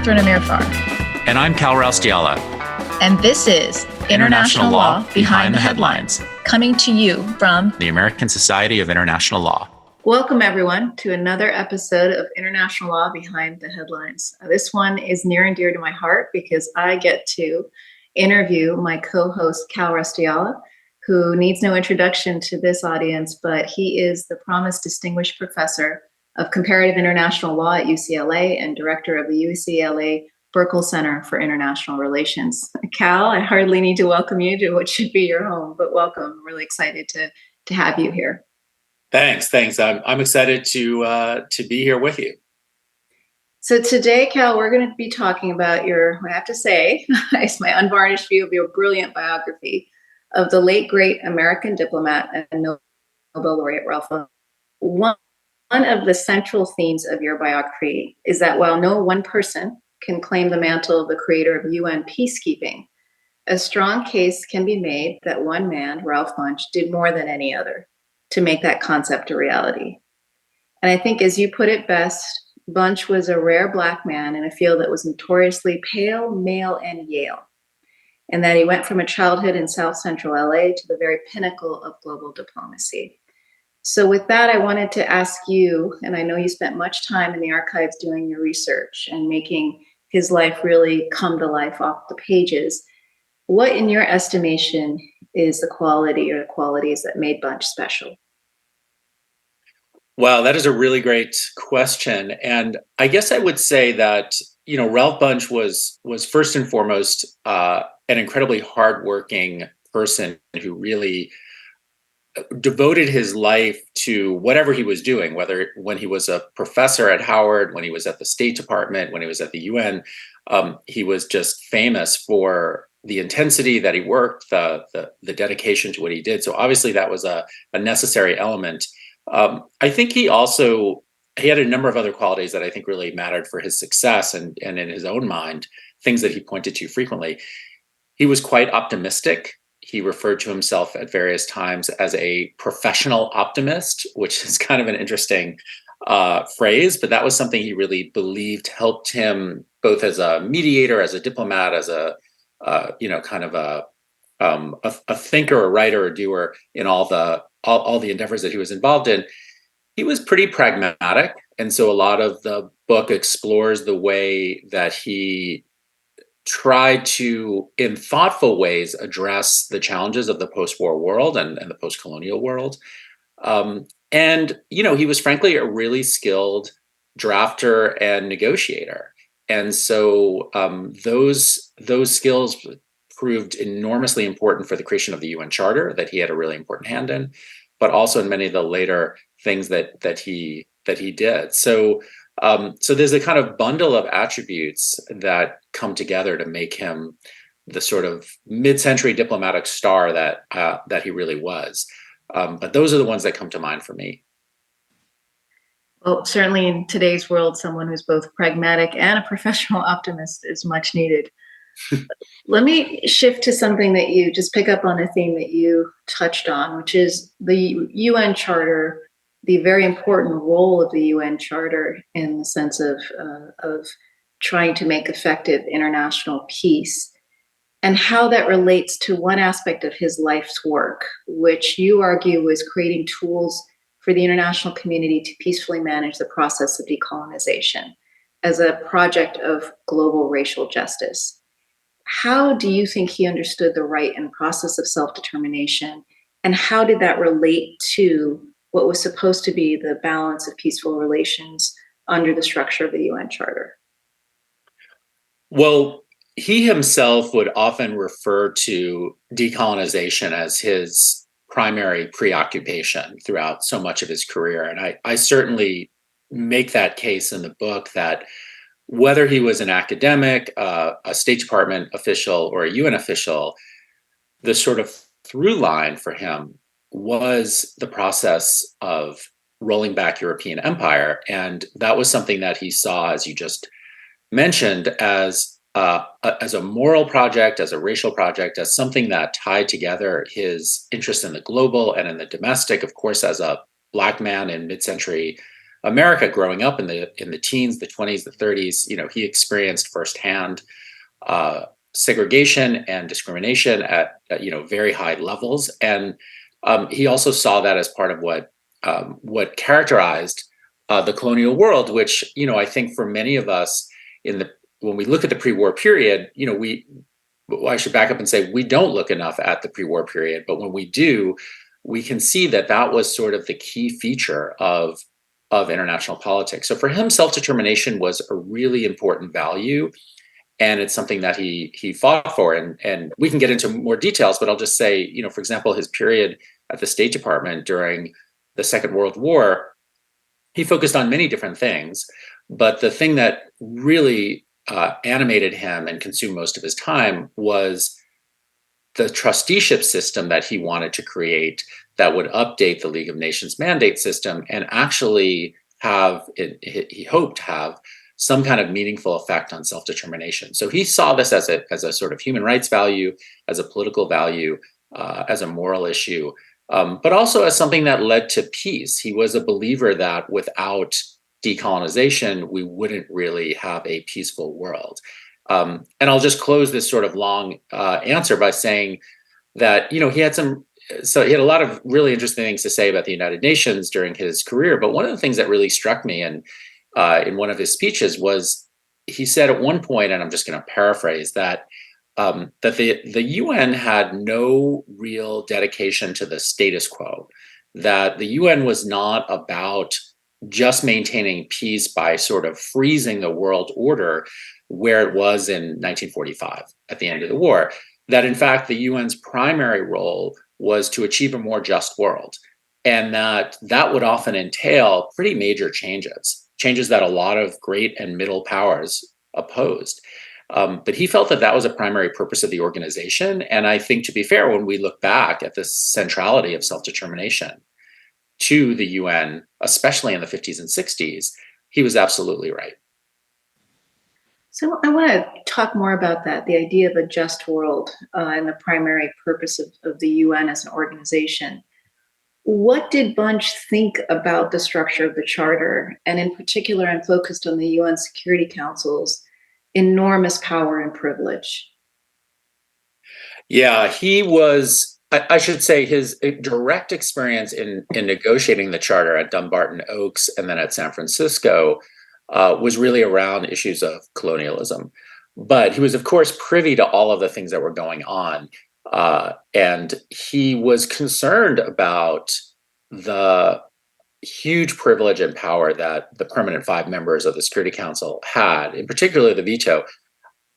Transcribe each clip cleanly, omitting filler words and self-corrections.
Catherine Amirfar. And I'm Kal Raustiala. And this is International Law Behind the Headlines, coming to you from the American Society of International Law. Welcome, everyone, to another episode of International Law Behind the Headlines. This one is near and dear to my heart because I get to interview my co-host, Kal Raustiala, who needs no introduction to this audience, but he is the promised distinguished professor of comparative international law at UCLA and director of the UCLA Burkle Center for International Relations. Kal, I hardly need to welcome you to what should be your home, but welcome. I'm really excited to have you here. Thanks. I'm excited to be here with you. So today, Kal, we're going to be talking about I have to say, it's my unvarnished view of your brilliant biography of the late, great American diplomat and Nobel laureate Ralph Bunche. One of the central themes of your biography is that while no one person can claim the mantle of the creator of UN peacekeeping, a strong case can be made that one man, Ralph Bunche, did more than any other to make that concept a reality. And I think, as you put it best, Bunche was a rare Black man in a field that was notoriously pale, male, and Yale, and that he went from a childhood in South Central LA to the very pinnacle of global diplomacy. So with that, I wanted to ask you, and I know you spent much time in the archives doing your research and making his life really come to life off the pages. What, in your estimation, is the quality or the qualities that made Bunche special? Wow, that is a really great question. And I guess I would say that, Ralph Bunche was first and foremost an incredibly hardworking person who really devoted his life to whatever he was doing, whether when he was a professor at Howard, when he was at the State Department, when he was at the UN. He was just famous for the intensity that he worked, the dedication to what he did. So obviously that was a necessary element. I think he had a number of other qualities that I think really mattered for his success and in his own mind, things that he pointed to frequently. He was quite optimistic. He referred to himself at various times as a professional optimist, which is kind of an interesting phrase, but that was something he really believed helped him both as a mediator, as a diplomat, as a thinker, a writer, a doer in all the endeavors that he was involved in. He was pretty pragmatic, and so a lot of the book explores the way that he tried to, in thoughtful ways, address the challenges of the post-war world and the post-colonial world. He was frankly a really skilled drafter and negotiator. And so those skills proved enormously important for the creation of the UN Charter that he had a really important hand in, but also in many of the later things that he did. So there's a kind of bundle of attributes that come together to make him the sort of mid-century diplomatic star that he really was. But those are the ones that come to mind for me. Well, certainly in today's world, someone who's both pragmatic and a professional optimist is much needed. Let me shift to something that you just pick up on a theme that you touched on, which is the UN Charter, the very important role of the UN Charter in the sense of trying to make effective international peace, and how that relates to one aspect of his life's work, which you argue was creating tools for the international community to peacefully manage the process of decolonization as a project of global racial justice. How do you think he understood the right and process of self-determination, and how did that relate to what was supposed to be the balance of peaceful relations under the structure of the UN Charter? Well, he himself would often refer to decolonization as his primary preoccupation throughout so much of his career. And I certainly make that case in the book that whether he was an academic, a State Department official, or a UN official, the sort of through line for him was the process of rolling back European empire. And that was something that he saw, as you just mentioned, as a moral project, as a racial project, as something that tied together his interest in the global and in the domestic. Of course, as a Black man in mid-century America growing up in the teens, the 20s, the 30s. He experienced firsthand segregation and discrimination at very high levels, and he also saw that as part of what characterized the colonial world, which I think for many of us when we look at the pre-war period, I should back up and say we don't look enough at the pre-war period, but when we do, we can see that was sort of the key feature of international politics. So for him, self-determination was a really important value, and it's something that he fought for. And we can get into more details, but I'll just say, for example, his period at the State Department during the Second World War, he focused on many different things, but the thing that really animated him and consumed most of his time was the trusteeship system that he wanted to create that would update the League of Nations mandate system and actually he hoped to have some kind of meaningful effect on self-determination. So he saw this as a sort of human rights value, as a political value, as a moral issue, but also as something that led to peace. He was a believer that without decolonization, we wouldn't really have a peaceful world. And I'll just close this sort of long answer by saying that, he had he had a lot of really interesting things to say about the United Nations during his career. But one of the things that really struck me in one of his speeches was he said at one point, and I'm just going to paraphrase, that the UN had no real dedication to the status quo, that the UN was not about just maintaining peace by sort of freezing the world order where it was in 1945 at the end of the war, that in fact the UN's primary role was to achieve a more just world, and that would often entail pretty major changes that a lot of great and middle powers opposed. But he felt that was a primary purpose of the organization. And I think, to be fair, when we look back at the centrality of self-determination to the UN, especially in the 50s and 60s, he was absolutely right. So I want to talk more about that, the idea of a just world and the primary purpose of the UN as an organization. What did Bunche think about the structure of the charter? And in particular, I'm focused on the UN Security Council's enormous power and privilege. Yeah, he was, I should say, his direct experience in negotiating the charter at Dumbarton Oaks and then at San Francisco was really around issues of colonialism. But he was, of course, privy to all of the things that were going on. And he was concerned about the huge privilege and power that the permanent 5 members of the Security Council had, in particular the veto.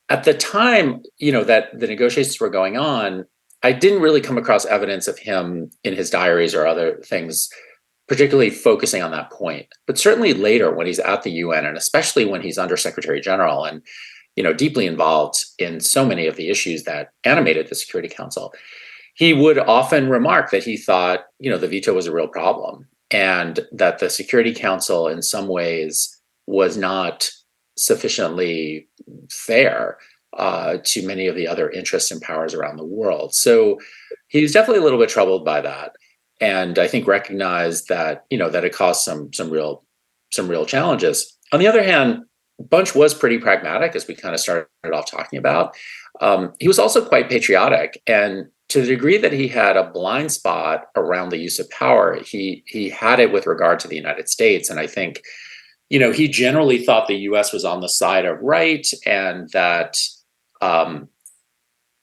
At the time, that the negotiations were going on, I didn't really come across evidence of him in his diaries or other things particularly focusing on that point. But certainly later, when he's at the UN, and especially when he's Under Secretary General and deeply involved in so many of the issues that animated the Security Council, he would often remark that he thought, the veto was a real problem, and that the Security Council in some ways was not sufficiently fair to many of the other interests and powers around the world. So he was definitely a little bit troubled by that, and I think recognized that that it caused some real challenges. On the other hand, Bunche was pretty pragmatic, as we kind of started off talking about. He was also quite patriotic, and to the degree that he had a blind spot around the use of power, he had it with regard to the United States. And I think, he generally thought the U.S. was on the side of right, and that,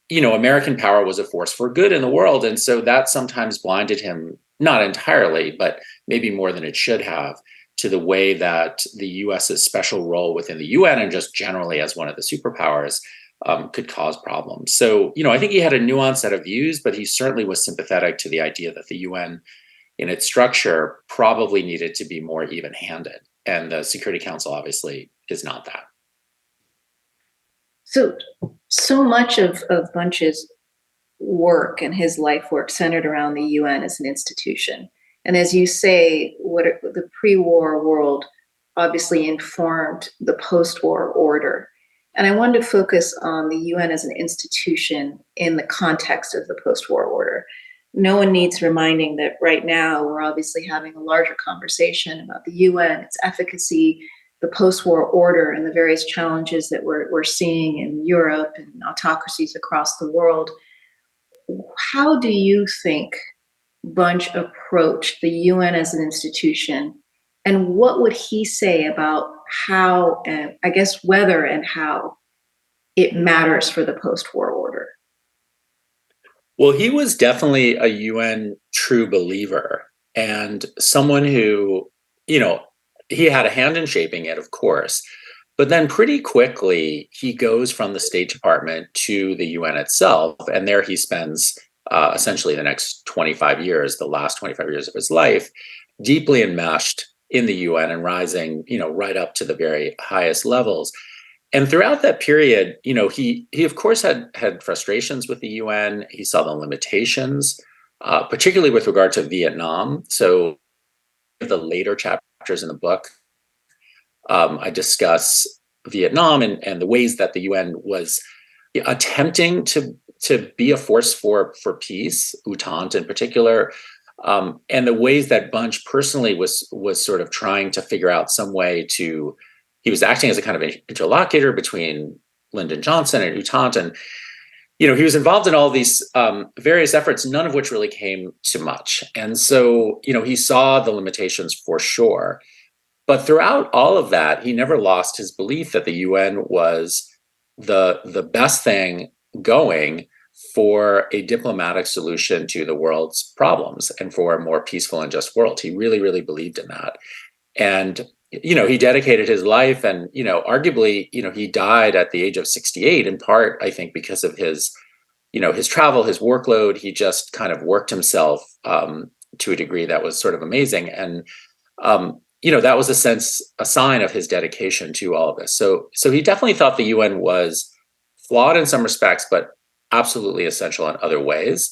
American power was a force for good in the world. And so that sometimes blinded him, not entirely, but maybe more than it should have, to the way that the U.S.'s special role within the UN and just generally as one of the superpowers could cause problems. So, I think he had a nuanced set of views, but he certainly was sympathetic to the idea that the UN in its structure probably needed to be more even-handed. And the Security Council obviously is not that. So much of Bunche's work and his life work centered around the UN as an institution. And as you say, the pre-war world obviously informed the post-war order. And I wanted to focus on the UN as an institution in the context of the post-war order. no one needs reminding that right now we're obviously having a larger conversation about the UN, its efficacy, the post-war order, and the various challenges that we're seeing in Europe and autocracies across the world. How do you think Bunch approached the UN as an institution? And what would he say about how, and I guess whether and how it matters for the post-war order? Well, he was definitely a UN true believer and someone who, you know, he had a hand in shaping it, of course. But then pretty quickly, he goes from the State Department to the UN itself. And there he spends essentially the next 25 years, the last 25 years of his life, deeply enmeshed in the UN and rising, right up to the very highest levels. And throughout that period, he of course had frustrations with the UN. He saw the limitations, particularly with regard to Vietnam. So the later chapters in the book, I discuss Vietnam and the ways that the UN was attempting to be a force for peace, Utante in particular, and the ways that Bunche personally was sort of trying to figure out some way to. He was acting as a kind of interlocutor between Lyndon Johnson and Utante, and he was involved in all these various efforts, none of which really came to much. And so, he saw the limitations for sure. But throughout all of that, he never lost his belief that the UN was the best thing going for a diplomatic solution to the world's problems and for a more peaceful and just world. He really, really believed in that. And, he dedicated his life and, arguably, he died at the age of 68, in part, I think, because of his travel, his workload. He just kind of worked himself to a degree that was sort of amazing. And, that was a sign of his dedication to all of this. So he definitely thought the UN was flawed in some respects, but absolutely essential in other ways.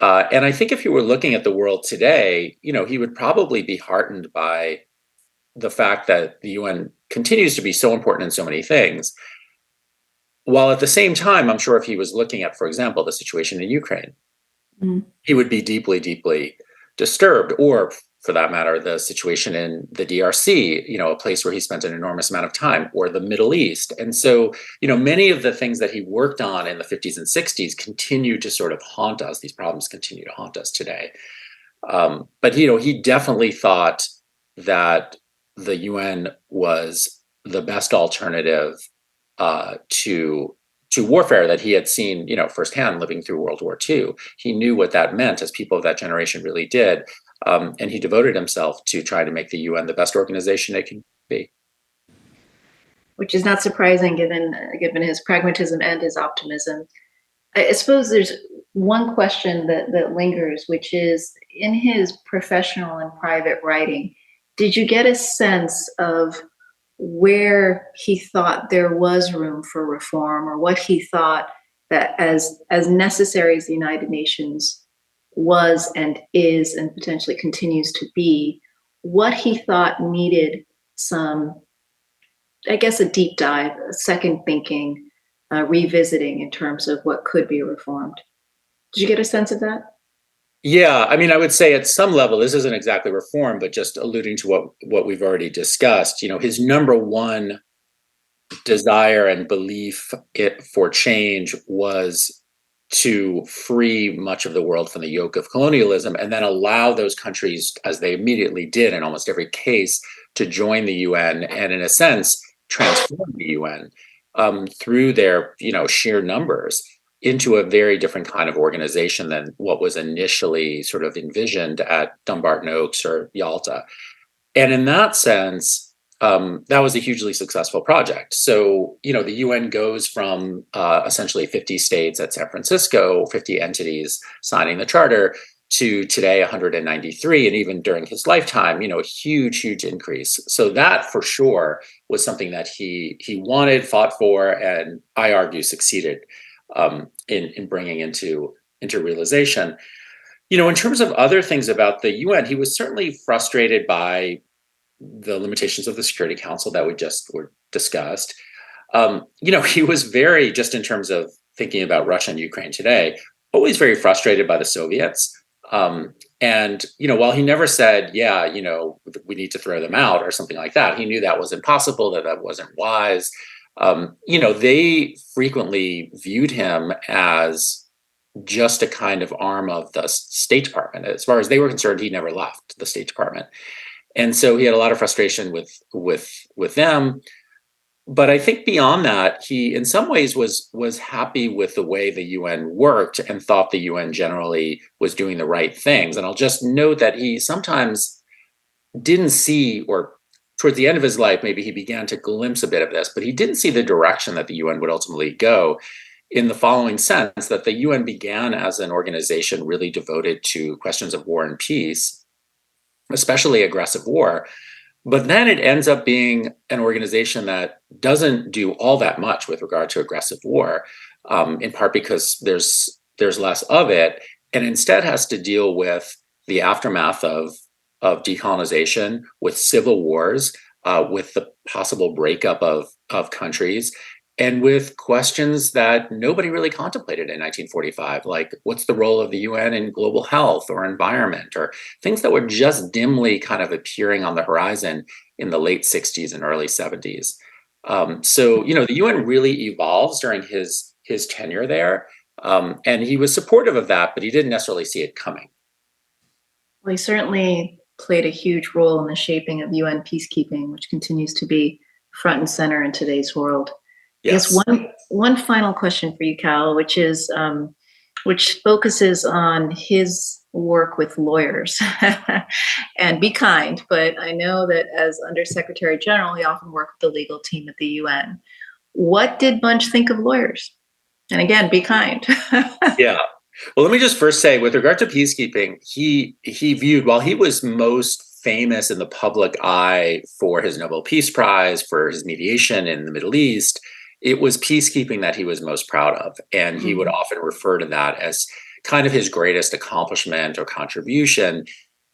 And I think if you were looking at the world today, he would probably be heartened by the fact that the UN continues to be so important in so many things. While at the same time, I'm sure if he was looking at, for example, the situation in Ukraine, he would be deeply, deeply disturbed, or for that matter, the situation in the DRC, a place where he spent an enormous amount of time, or the Middle East. And so, many of the things that he worked on in the 50s and 60s continue to sort of haunt us. These problems continue to haunt us today. But, he definitely thought that the UN was the best alternative to warfare that he had seen, firsthand living through World War II. He knew what that meant, as people of that generation really did. And he devoted himself to trying to make the UN the best organization it can be. Which is not surprising given his pragmatism and his optimism. I suppose there's one question that lingers, which is, in his professional and private writing, did you get a sense of where he thought there was room for reform, or what he thought that as necessary as the United Nations was and is and potentially continues to be, what he thought needed some, I guess, a deep dive, a second thinking, revisiting in terms of what could be reformed? Did you get a sense of that? Yeah, I mean, I would say at some level, this isn't exactly reform, but just alluding to what we've already discussed. His number one desire and belief for change was to free much of the world from the yoke of colonialism, and then allow those countries, as they immediately did in almost every case, to join the UN and, in a sense, transform the UN through their sheer numbers into a very different kind of organization than what was initially sort of envisioned at Dumbarton Oaks or Yalta. And in that sense, that was a hugely successful project. So, the UN goes from essentially 50 states at San Francisco, 50 entities signing the charter, to today 193. And even during his lifetime, a huge, huge increase. So that for sure was something that he wanted, fought for, and I argue succeeded in bringing into realization. In terms of other things about the UN, he was certainly frustrated by the limitations of the Security Council that we just were discussed. He was very, just in terms of thinking about Russia and Ukraine today, always very frustrated by the Soviets. And while he never said, yeah, we need to throw them out or something like that, he knew that was impossible, that wasn't wise. They frequently viewed him as just a kind of arm of the State Department. As far as they were concerned, he never left the State Department, and so he had a lot of frustration with them. But I think beyond that, he in some ways was happy with the way the UN worked and thought the UN generally was doing the right things. And I'll just note that he sometimes didn't see, or towards the end of his life, maybe he began to glimpse a bit of this, but he didn't see the direction that the UN would ultimately go, in the following sense: that the UN began as an organization really devoted to questions of war and peace, especially aggressive war. But then it ends up being an organization that doesn't do all that much with regard to aggressive war, in part because there's less of it, and instead has to deal with the aftermath of decolonization, with civil wars, with the possible breakup of countries, and with questions that nobody really contemplated in 1945, like what's the role of the UN in global health or environment, or things that were just dimly kind of appearing on the horizon in the late 60s and early 70s. So, the UN really evolves during his tenure there. And he was supportive of that, but he didn't necessarily see it coming. Well, he certainly played a huge role in the shaping of UN peacekeeping, which continues to be front and center in today's world. Yes. I guess one final question for you, Kal, which focuses on his work with lawyers. And be kind, but I know that as Undersecretary General, he often worked with the legal team at the UN. What did Bunche think of lawyers? And again, be kind. Yeah. Well, let me just first say, with regard to peacekeeping, he viewed, while he was most famous in the public eye for his Nobel Peace Prize, for his mediation in the Middle East, it was peacekeeping that he was most proud of. And he would often refer to that as kind of his greatest accomplishment or contribution.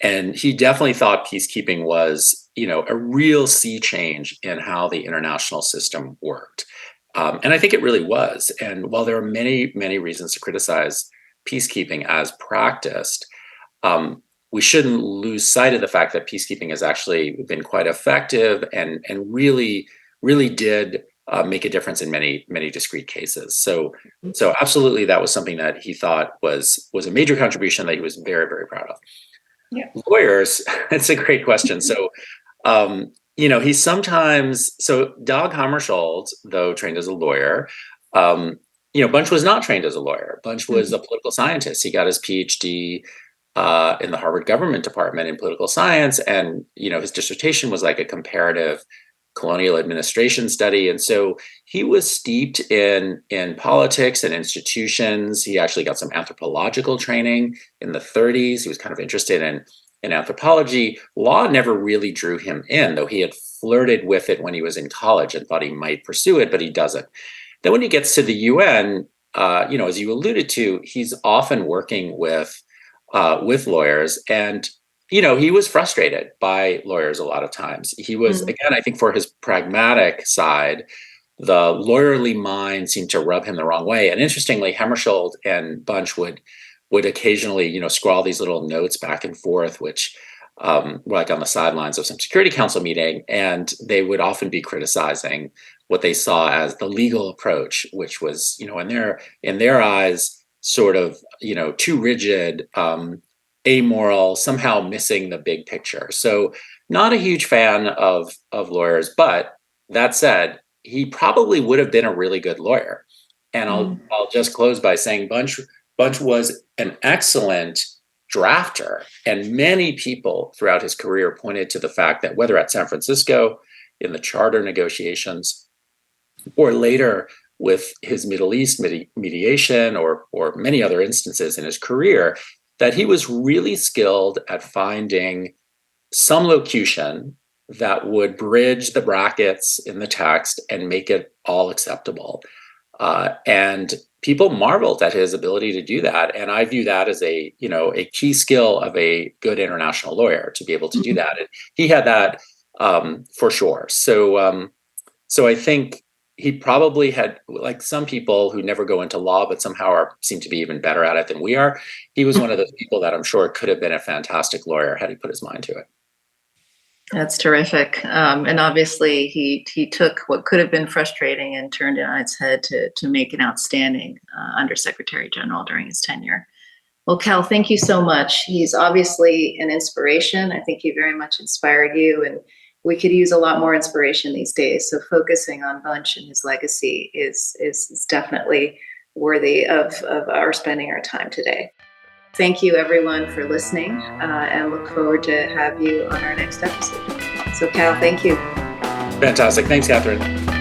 And he definitely thought peacekeeping was, a real sea change in how the international system worked. And I think it really was. And while there are many, many reasons to criticize peacekeeping as practiced, we shouldn't lose sight of the fact that peacekeeping has actually been quite effective and really, really did make a difference in many, many discrete cases. So absolutely, that was something that he thought was a major contribution that he was very, very proud of. Yeah. Lawyers, it's a great question. So, he sometimes, so Dag Hammarskjöld, though trained as a lawyer, Bunche was not trained as a lawyer. Bunche was a political scientist. He got his PhD in the Harvard Government Department in political science, and his dissertation was like a comparative colonial administration study. And so he was steeped in politics and institutions. He actually got some anthropological training in the 30s. He was kind of interested in anthropology. Law never really drew him in, though he had flirted with it when he was in college and thought he might pursue it, but he doesn't. Then when he gets to the UN, as you alluded to, he's often working with lawyers, and he was frustrated by lawyers a lot of times. He was, again, I think for his pragmatic side, the lawyerly mind seemed to rub him the wrong way. And interestingly, Hammarskjöld and Bunche would occasionally, scrawl these little notes back and forth, which were like on the sidelines of some Security Council meeting, and they would often be criticizing what they saw as the legal approach, which was, in their eyes, sort of, too rigid, amoral, somehow missing the big picture. So not a huge fan of lawyers, but that said, he probably would have been a really good lawyer. And I'll just close by saying Bunche was an excellent drafter, and many people throughout his career pointed to the fact that whether at San Francisco in the charter negotiations, or later with his Middle East mediation, or many other instances in his career, that he was really skilled at finding some locution that would bridge the brackets in the text and make it all acceptable. And people marveled at his ability to do that. And I view that as a key skill of a good international lawyer, to be able to do that. And he had that for sure. So I think he probably had, like some people who never go into law, but somehow seem to be even better at it than we are. He was one of those people that I'm sure could have been a fantastic lawyer had he put his mind to it. That's terrific. And obviously he took what could have been frustrating and turned it on its head to make an outstanding Undersecretary General during his tenure. Well, Kal, thank you so much. He's obviously an inspiration. I think he very much inspired you, and we could use a lot more inspiration these days. So focusing on Bunche and his legacy is definitely worthy of our spending our time today. Thank you, everyone, for listening, and look forward to have you on our next episode. So, Kal, thank you. Fantastic. Thanks, Catherine.